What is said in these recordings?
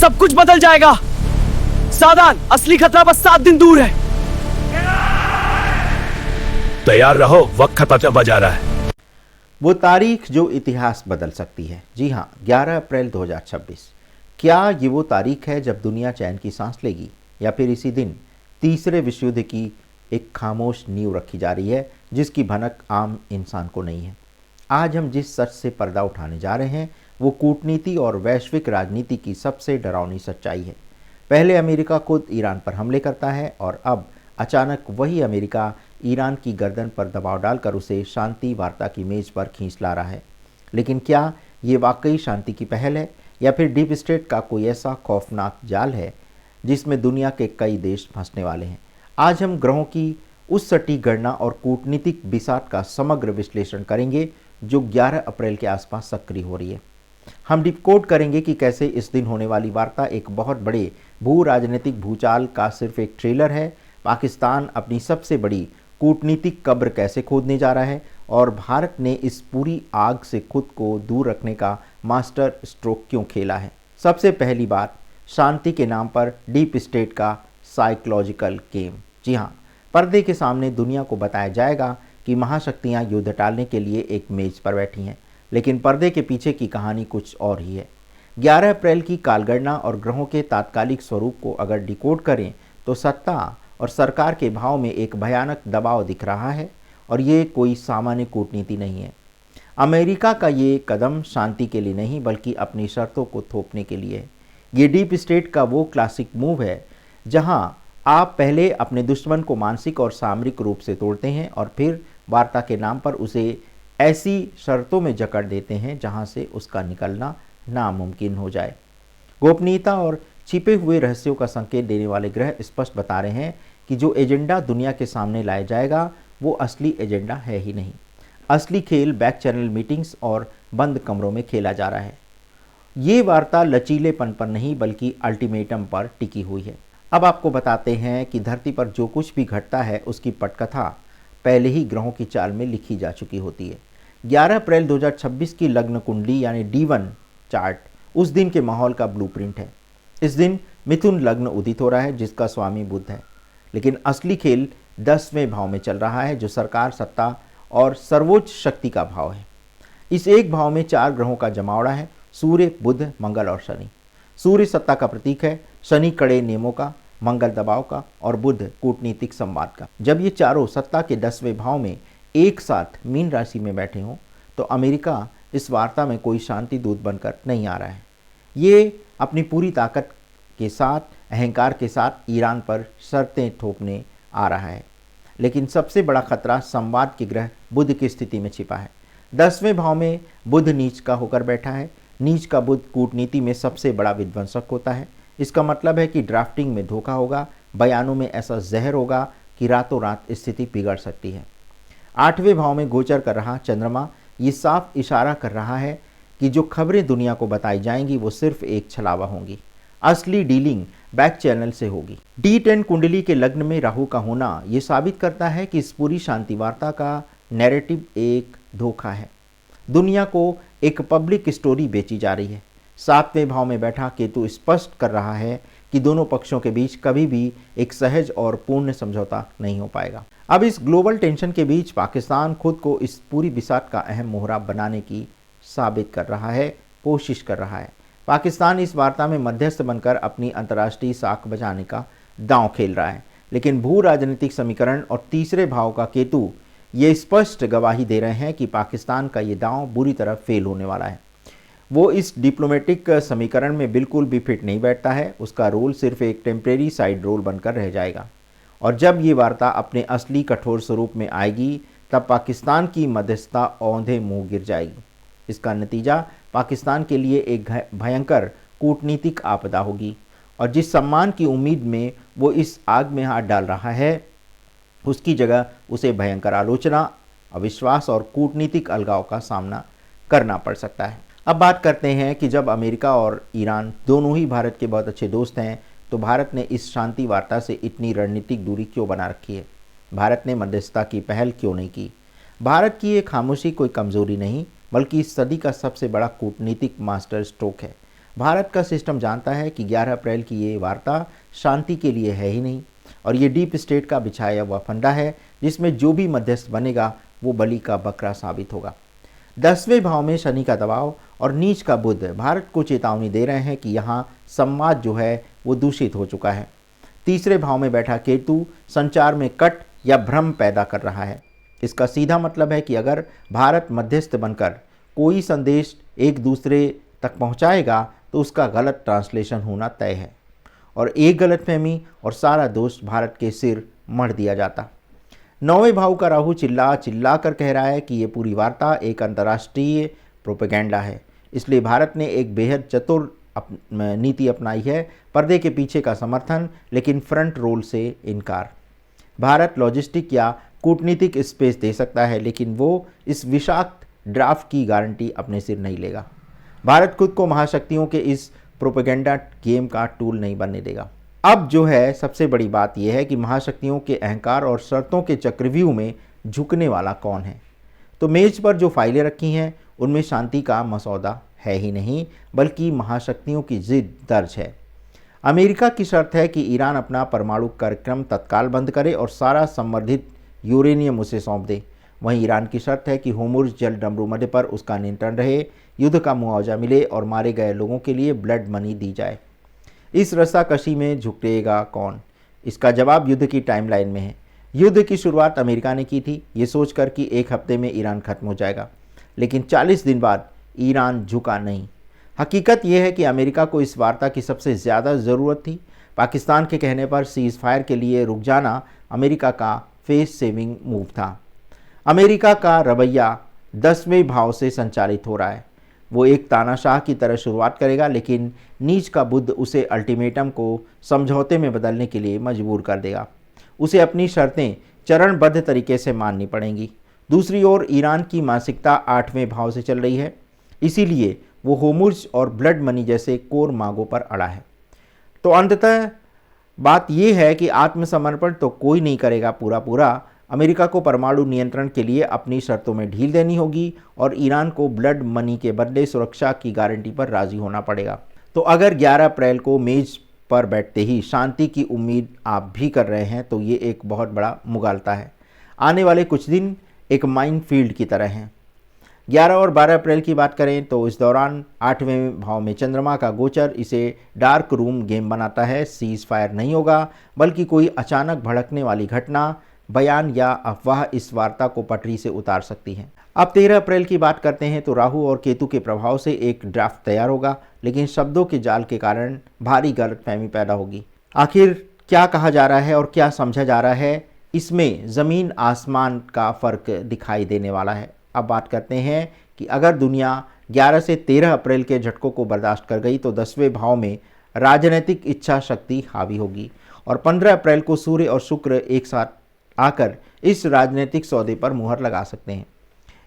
सब कुछ बदल जाएगा। सावधान, असली खतरा बस 7 दिन दूर है। तैयार रहो, वक्त खत्म होने जा रहा है। वो तारीख जो इतिहास बदल सकती है। जी हाँ, 11 अप्रैल 2026। क्या ये वो तारीख है जब दुनिया चैन की सांस लेगी, या फिर इसी दिन तीसरे विश्व युद्ध की एक खामोश नींव रखी जा रही है जिसकी भनक आम इंसान को नहीं है। आज हम जिस सच से पर्दा उठाने जा रहे हैं वो कूटनीति और वैश्विक राजनीति की सबसे डरावनी सच्चाई है। पहले अमेरिका खुद ईरान पर हमले करता है और अब अचानक वही अमेरिका ईरान की गर्दन पर दबाव डालकर उसे शांति वार्ता की मेज पर खींच ला रहा है। लेकिन क्या ये वाकई शांति की पहल है, या फिर डीप स्टेट का कोई ऐसा खौफनाक जाल है जिसमें दुनिया के कई देश फंसने वाले हैं? आज हम ग्रहों की उस सटीक गणना और कूटनीतिक बिसात का समग्र विश्लेषण करेंगे जो 11 अप्रैल के आसपास सक्रिय हो रही है। हम डिकोड करेंगे कि कैसे इस दिन होने वाली वार्ता एक बहुत बड़े भू राजनीतिक भूचाल का सिर्फ एक ट्रेलर है, पाकिस्तान अपनी सबसे बड़ी कूटनीतिक कब्र कैसे खोदने जा रहा है और भारत ने इस पूरी आग से खुद को दूर रखने का मास्टर स्ट्रोक क्यों खेला है। सबसे पहली बात, शांति के नाम पर डीप स्टेट का साइकोलॉजिकल गेम। जी हाँ, पर्दे के सामने दुनिया को बताया जाएगा कि महाशक्तियाँ युद्ध टालने के लिए एक मेज पर बैठी हैं, लेकिन पर्दे के पीछे की कहानी कुछ और ही है। 11 अप्रैल की कालगणना और ग्रहों के तात्कालिक स्वरूप को अगर डिकोड करें तो सत्ता और सरकार के भाव में एक भयानक दबाव दिख रहा है, और ये कोई सामान्य कूटनीति नहीं है। अमेरिका का ये कदम शांति के लिए नहीं बल्कि अपनी शर्तों को थोपने के लिए है। ये डीप स्टेट का वो क्लासिक मूव है जहां आप पहले अपने दुश्मन को मानसिक और सामरिक रूप से तोड़ते हैं और फिर वार्ता के नाम पर उसे ऐसी शर्तों में जकड़ देते हैं जहां से उसका निकलना नामुमकिन हो जाए। गोपनीयता और छिपे हुए रहस्यों का संकेत देने वाले ग्रह स्पष्ट बता रहे हैं कि जो एजेंडा दुनिया के सामने लाया जाएगा वो असली एजेंडा है ही नहीं। असली खेल बैक चैनल मीटिंग्स और बंद कमरों में खेला जा रहा है। ये वार्ता लचीलेपन पर नहीं बल्कि अल्टीमेटम पर टिकी हुई है। अब आपको बताते हैं कि धरती पर जो कुछ भी घटता है उसकी पटकथा पहले ही ग्रहों की चाल में लिखी जा चुकी होती है। 11 अप्रैल 2026 की लग्न कुंडली यानी D1 चार्ट उस दिन के माहौल का ब्लूप्रिंट है। इस दिन मिथुन लग्न उदित हो रहा है जिसका स्वामी बुध है, लेकिन असली खेल 10वें भाव में चल रहा है जो सरकार, सत्ता और सर्वोच्च शक्ति का भाव है। इस एक भाव में 4 ग्रहों का जमावड़ा है, सूर्य, बुध, मंगल और शनि। सूर्य सत्ता का प्रतीक है, शनि कड़े नियमों का, मंगल दबाव का और बुध कूटनीतिक संवाद का। जब ये चारों सत्ता के 10वें भाव में एक साथ मीन राशि में बैठे हों तो अमेरिका इस वार्ता में कोई शांति दूत बनकर नहीं आ रहा है। ये अपनी पूरी ताकत के साथ, अहंकार के साथ ईरान पर शर्तें थोपने आ रहा है। लेकिन सबसे बड़ा खतरा संवाद के ग्रह बुध की स्थिति में छिपा है। 10वें भाव में बुध नीच का होकर बैठा है। नीच का बुध कूटनीति में सबसे बड़ा विध्वंसक होता है। इसका मतलब है कि ड्राफ्टिंग में धोखा होगा, बयानों में ऐसा जहर होगा कि रातों रात स्थिति बिगड़ सकती है। 8वें भाव में गोचर कर रहा चंद्रमा ये साफ इशारा कर रहा है कि जो खबरें दुनिया को बताई जाएंगी वो सिर्फ एक छलावा होंगी। असली डीलिंग बैक चैनल से होगी। D10 कुंडली के लग्न में राहु का होना ये साबित करता है कि इस पूरी शांति वार्ता का नैरेटिव एक धोखा है। दुनिया को एक पब्लिक स्टोरी बेची जा रही है। 7वें भाव में बैठा केतु स्पष्ट कर रहा है कि दोनों पक्षों के बीच कभी भी एक सहज और पूर्ण समझौता नहीं हो पाएगा। अब इस ग्लोबल टेंशन के बीच पाकिस्तान खुद को इस पूरी बिसात का अहम मोहरा बनाने की साबित कर रहा है, कोशिश कर रहा है। पाकिस्तान इस वार्ता में मध्यस्थ बनकर अपनी अंतर्राष्ट्रीय साख बचाने का दांव खेल रहा है, लेकिन भू राजनीतिक समीकरण और तीसरे भाव का केतु ये स्पष्ट गवाही दे रहे हैं कि पाकिस्तान का ये दांव बुरी तरह फेल होने वाला है। वो इस डिप्लोमेटिक समीकरण में बिल्कुल भी फिट नहीं बैठता है। उसका रोल सिर्फ एक टेम्परेरी साइड रोल बनकर रह जाएगा, और जब ये वार्ता अपने असली कठोर स्वरूप में आएगी तब पाकिस्तान की मध्यस्थता औंधे मुंह गिर जाएगी। इसका नतीजा पाकिस्तान के लिए एक भयंकर कूटनीतिक आपदा होगी, और जिस सम्मान की उम्मीद में वो इस आग में हाथ डाल रहा है उसकी जगह उसे भयंकर आलोचना, अविश्वास और कूटनीतिक अलगाव का सामना करना पड़ सकता है। अब बात करते हैं कि जब अमेरिका और ईरान दोनों ही भारत के बहुत अच्छे दोस्त हैं तो भारत ने इस शांति वार्ता से इतनी रणनीतिक दूरी क्यों बना रखी है? भारत ने मध्यस्थता की पहल क्यों नहीं की? भारत की ये खामोशी कोई कमजोरी नहीं बल्कि इस सदी का सबसे बड़ा कूटनीतिक मास्टर स्ट्रोक है। भारत का सिस्टम जानता है कि 11 अप्रैल की ये वार्ता शांति के लिए है ही नहीं, और ये डीप स्टेट का बिछाया हुआ फंडा है जिसमें जो भी मध्यस्थ बनेगा वो बलि का बकरा साबित होगा। 10वें भाव में शनि का दबाव और नीच का बुध भारत को चेतावनी दे रहे हैं कि यहाँ संवाद जो है वो दूषित हो चुका है। तीसरे भाव में बैठा केतु संचार में कट या भ्रम पैदा कर रहा है। इसका सीधा मतलब है कि अगर भारत मध्यस्थ बनकर कोई संदेश एक दूसरे तक पहुंचाएगा तो उसका गलत ट्रांसलेशन होना तय है, और एक गलतफहमी और सारा दोष भारत के सिर मढ़ दिया जाता। 9वें भाव का राहु चिल्ला चिल्ला कर कह रहा है कि ये पूरी वार्ता एक अंतर्राष्ट्रीय प्रोपेगेंडा है, इसलिए भारत ने एक बेहद चतुर नीति अपनाई है। पर्दे के पीछे का समर्थन लेकिन फ्रंट रोल से इनकार। भारत लॉजिस्टिक या कूटनीतिक स्पेस दे सकता है, लेकिन वो इस विषाक्त ड्राफ्ट की गारंटी अपने सिर नहीं लेगा। भारत खुद को महाशक्तियों के इस प्रोपेगेंडा गेम का टूल नहीं बनने देगा। अब जो है सबसे बड़ी बात यह है कि महाशक्तियों के अहंकार और शर्तों के चक्रव्यूह में झुकने वाला कौन है। तो मेज पर जो फाइलें रखी हैं उनमें शांति का मसौदा है ही नहीं, बल्कि महाशक्तियों की जिद दर्ज है। अमेरिका की शर्त है कि ईरान अपना परमाणु कार्यक्रम तत्काल बंद करे और सारा संवर्धित यूरेनियम उसे सौंप दे। वहीं ईरान की शर्त है कि होर्मुज़ जल डमरूमध्य पर उसका नियंत्रण रहे, युद्ध का मुआवजा मिले और मारे गए लोगों के लिए ब्लड मनी दी जाए। इस रस्साकशी में झुकेगा कौन? इसका जवाब युद्ध की टाइमलाइन में है। युद्ध की शुरुआत अमेरिका ने की थी, ये सोचकर कि एक हफ्ते में ईरान खत्म हो जाएगा, लेकिन 40 दिन बाद ईरान झुका नहीं। हकीकत यह है कि अमेरिका को इस वार्ता की सबसे ज़्यादा ज़रूरत थी। पाकिस्तान के कहने पर सीज़ फायर के लिए रुक जाना अमेरिका का फेस सेविंग मूव था। अमेरिका का रवैया 10वें भाव से संचालित हो रहा है। वो एक तानाशाह की तरह शुरुआत करेगा, लेकिन नीच का बुध उसे अल्टीमेटम को समझौते में बदलने के लिए मजबूर कर देगा। उसे अपनी शर्तें चरणबद्ध तरीके से माननी पड़ेंगी। दूसरी ओर ईरान की मानसिकता 8वें भाव से चल रही है, इसीलिए वो होर्मुज़ और ब्लड मनी जैसे कोर मांगों पर अड़ा है। तो अंततः बात यह है कि आत्मसमर्पण तो कोई नहीं करेगा पूरा। अमेरिका को परमाणु नियंत्रण के लिए अपनी शर्तों में ढील देनी होगी और ईरान को ब्लड मनी के बदले सुरक्षा की गारंटी पर राजी होना पड़ेगा। तो अगर 11 अप्रैल को मेज पर बैठते ही शांति की उम्मीद आप भी कर रहे हैं तो ये एक बहुत बड़ा मुगालता है। आने वाले कुछ दिन एक माइनफील्ड की तरह हैं। 11 और 12 अप्रैल की बात करें तो इस दौरान 8वें भाव में चंद्रमा का गोचर इसे डार्क रूम गेम बनाता है। सीज फायर नहीं होगा, बल्कि कोई अचानक भड़कने वाली घटना, बयान या अफवाह इस वार्ता को पटरी से उतार सकती है। अब 13 अप्रैल की बात करते हैं तो राहु और केतु के प्रभाव से एक ड्राफ्ट तैयार होगा, लेकिन शब्दों के जाल के कारण भारी गलतफहमी पैदा होगी। आखिर क्या कहा जा रहा है और क्या समझा जा रहा है, इसमें ज़मीन आसमान का फ़र्क दिखाई देने वाला है। अब बात करते हैं कि अगर दुनिया 11 से 13 अप्रैल के झटकों को बर्दाश्त कर गई तो 10वें भाव में राजनीतिक इच्छा शक्ति हावी होगी और 15 अप्रैल को सूर्य और शुक्र एक साथ आकर इस राजनीतिक सौदे पर मुहर लगा सकते हैं।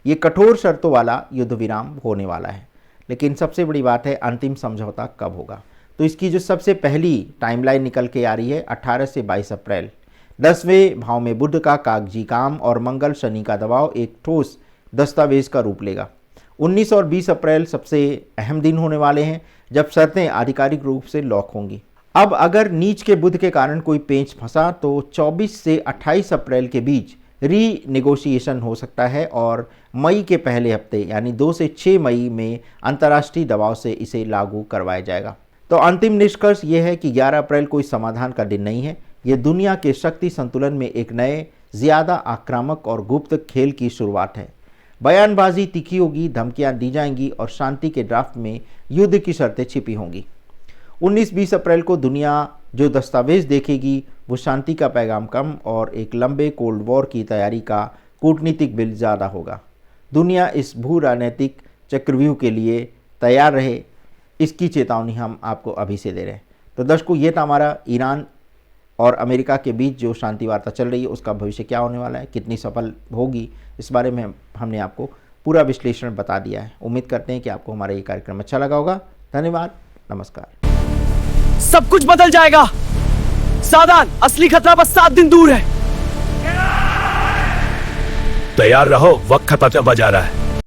ये कठोर शर्तों वाला युद्ध विराम होने वाला है, लेकिन सबसे बड़ी बात है अंतिम समझौता कब होगा। तो इसकी जो सबसे पहली टाइमलाइन निकल के आ रही है 18 से 22 अप्रैल। 10वें भाव में बुध का कागजी काम और मंगल शनि का दबाव एक ठोस दस्तावेज का रूप लेगा। 19 और 20 अप्रैल सबसे अहम दिन होने वाले हैं जब शर्तें आधिकारिक रूप से लॉक होंगी। अब अगर नीच के बुध के कारण कोई पेंच फंसा तो 24 से 28 अप्रैल के बीच रीनेगोशिएशन हो सकता है और मई के पहले हफ्ते यानी 2 से 6 मई में अंतर्राष्ट्रीय दबाव से इसे लागू करवाया जाएगा। तो अंतिम निष्कर्ष ये है कि 11 अप्रैल कोई समाधान का दिन नहीं है। ये दुनिया के शक्ति संतुलन में एक नए, ज़्यादा आक्रामक और गुप्त खेल की शुरुआत है। बयानबाजी तीखी होगी, धमकियां दी जाएंगी और शांति के ड्राफ्ट में युद्ध की शर्तें छिपी होंगी। 19-20 अप्रैल को दुनिया जो दस्तावेज देखेगी वो शांति का पैगाम कम और एक लंबे कोल्ड वॉर की तैयारी का कूटनीतिक बिल ज़्यादा होगा। दुनिया इस भू राजनीतिक चक्रव्यूह के लिए तैयार रहे, इसकी चेतावनी हम आपको अभी से दे रहे हैं। तो दर्शकों, ये था हमारा ईरान और अमेरिका के बीच जो शांति वार्ता चल रही है उसका भविष्य क्या होने वाला है, कितनी सफल होगी, इस बारे में हमने आपको पूरा विश्लेषण बता दिया है। उम्मीद करते हैं कि आपको हमारा ये कार्यक्रम अच्छा लगा होगा। धन्यवाद, नमस्कार। सब कुछ बदल जाएगा, सावधान, असली खतरा बस 7 दिन दूर है। तैयार रहो, वक्त खत्म होता जा रहा है।